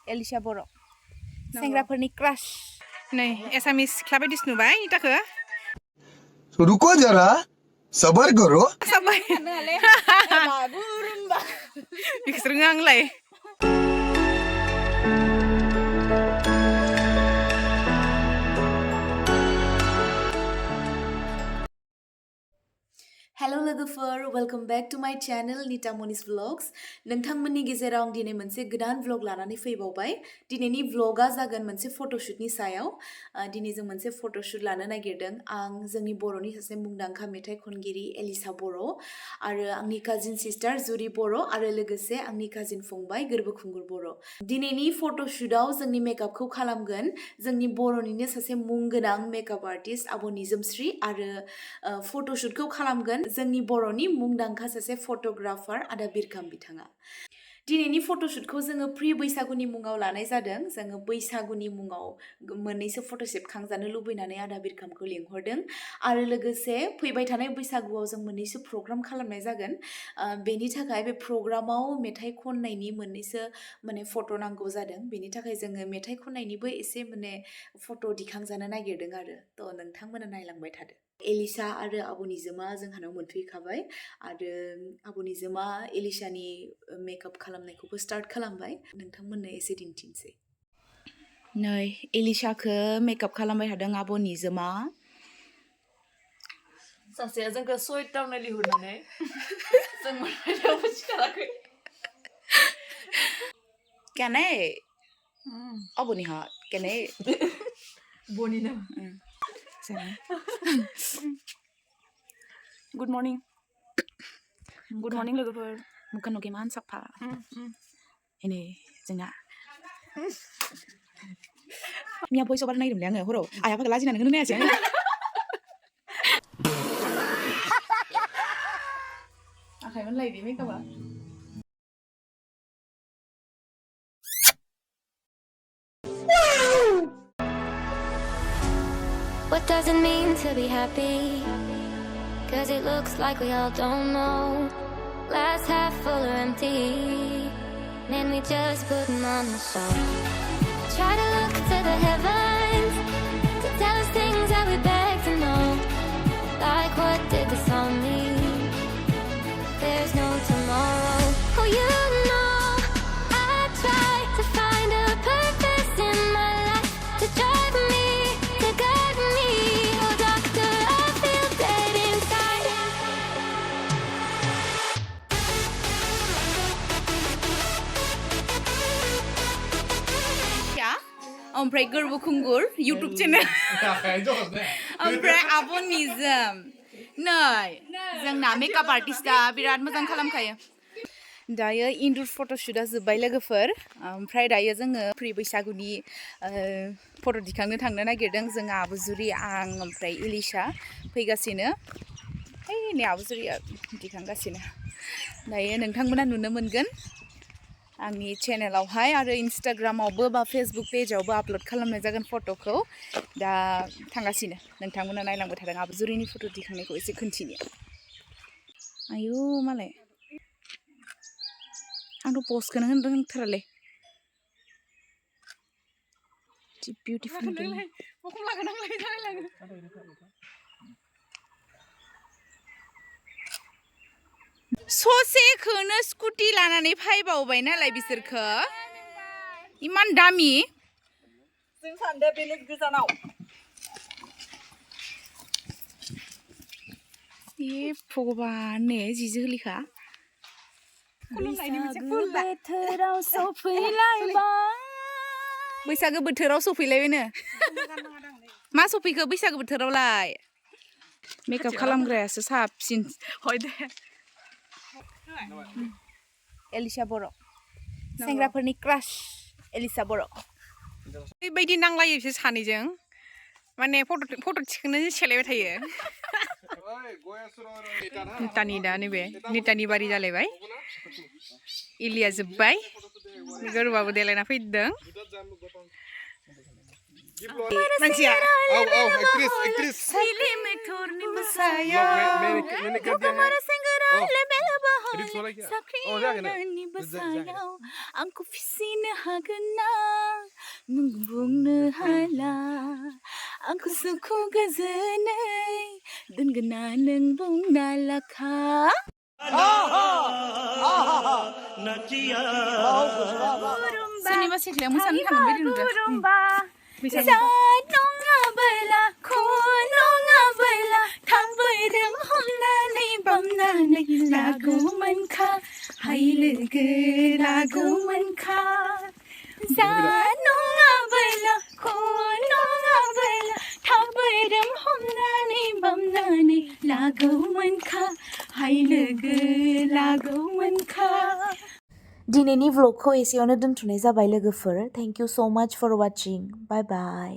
Elisha Boro. सेंग्राफोरनि crush नै एसामिस सिख्ला बायदि नुबाय इटाखो रुको जरा सबर करो बिसोर आंलाय Hello लोगोफोर, welcome back to my channel Nitamoni's vlogs. नोंथांमोननि गेजेराव आं दिनै मोनसे गोदान vlog लानानै फैबावबाय. दिनैनि vlogआ जागोन मोनसे photoshootनि सायाव. दिनै जों मोनसे photoshoot लानो नागिरदों. आं जोंनि बर'नि सासे मुंदांखा मेथाइ खनगिरि एलिसा बरो आरो आंनि काजिन सिस्टार जुरि बरो आरो लोगोसे आंनि काजिन फंबाय gwrbw बरो. दिनैनि photoshootआव जोंनि मेकआपखौ खालामगोन जोंनि बर'निनो सासे मुंगोनां मेकआप आर्टिस्ट आब' निजोमश्री आरो photoshootखौ खालामगोन जोंनि बर'नि मुंदांखा सासे फटोग्राफार आदा बिरखाम बिथाङा दिनैनि फटोशूटखौ जोङो प्रि बैसागुनि मुङाव लानाय जादों जोङो बैसागुनि मुङाव मोननैसो फटो सेबखांजानो लुबैनानै आदा बिरखामखौ लिंहरदों आरो लोगोसे फैबाय थानाय बैसागुआव जों मोननैसो प्रग्राम खालामनाय जागोन बेनि थाखाय बे प्रग्रामाव मेथाइ खननायनि मोननैसो माने फटो नांगौ जादों बेनि थाखाय जोङो मेथाइ खननायनिबो एसे माने फटो दिखांजानो नागिरदों आरो थ' नोंथांमोना नायलांबाय थादो एलिसा आरो आब' निजोमा जोंहानाव मोनफैखाबाय आरो आब' निजोमा एलिशानि मेकआप खालामनायखौबो स्टार्ट खालामबाय नोंथांमोननो एसे दिन्थिनोसै नै एलिशाखौ मेकआप खालामबाय थादों आब' निजोमा सासेया जोंखौ सयटायावनो लिंहरनानै जों मोनफैनायावबो सिखाराखै केने आब'निहा केने बनि ना गुड मर्निं लोगोफोर मुखा नुगे मान साफा एनै जोंना मिया भइस ओभार नायदोंलै आङो हराव आइयाफोरखौ लाजिनानै होनो नायासै आङो आखाइमोन लायदि मेकआपआ What does it mean to be happy? 'Cause it looks like we all don't know. Glass half full or empty. Man, we just putting on the show. Try to look to the heavens to tell us things that we beg to know. Like what did the song mean? There's no tomorrow. Oh, you know I try to find a purpose in my life to drive me, to guide me. Oh, doctor, I feel dead inside. Ya, ompray gwrbw YouTube channel. ओमफ्राय आब' निजोम नै जोंना makeup आर्टिस्टआ बिराद मोजां खालामखायो दायो indoor फट'शुटआ जोब्बाय लोगोफोर ओमफ्राय दायो जोङो प्रि बैसागुनि फट' दिखांनो थांनो नागिरदों जोंहा आब' जुरि आं ओमफ्राय एलिशा फैगासिनो नै आब' जुरिया दिखांगासिनो दायो नोंथांमोना नुनो मोनगोन आंनि चेनेलावहाय आरो इन्स्टाग्रामावबो बा फेसबुक पेजावबो आपल'ड खालामनाय जागोन फट'खौ दा थांगासिनो नोंथांमोना नायलांबाय थादों आब' जुरिनि फट' दिखांनायखौ एसे खोन्थिनि आयौ मालाय आंथ' पस्टखौनो होनो रोंथारालै जि बिउटिफुल ससेखौनो स्कुटि लानानै फैबावबाय नालाय बिसोरखो इमान दामि जों सानदों बेलेग गोजानाव ए भगबान ने जि जोहलिखा बोथोराव सफैलायबाय बैसागो बोथोराव सफैलायबायनो मा सफैखो बैसागो बोथोरावलाय मेकआप खालामग्रायासो साबसिन हय दे एलिशा बर' सेंग्राफोरनि क्रश एलिशा बर' बेबायदि नांलायो बिसोर सानैजों माने फट' थिखांनो सेलायबाय थायो नितानि दा नैबे नितानि बारि जालायबाय इलिया जोब्बाय gwrbwआबो देलायना फैदों मानसिया एक्ट्रेस सिले में ठोरनी लोग बसाया मैंने कर दिया है हमारा सिंगरा ले बेला रील्स वाला बहाय क्या साखरी जाके ना नि जाके बसाया आंखौ फिसिनो हागोन ना नों बुंनो हाला आंखौ सुखु गोजोनै दोनगोन ना नों बुंना लाखा सोरनिबा सिख्लाया मोसानो थांगोन बायदि नुदों नङाबोला थाबैदों हमनानै बामनानै लागौमोनखा हाय लोगो लागौमोनखा जा नङाबोला थाबैदों हमनानै बामनानै लागौमोनखा हाय लोगो लागौमोनखा दिनैनि भ्लगखौ एसेयावनो दोनथ'नाय जाबाय लोगोफोर थेंक इउ स' माच फर वाचिं बाय बाय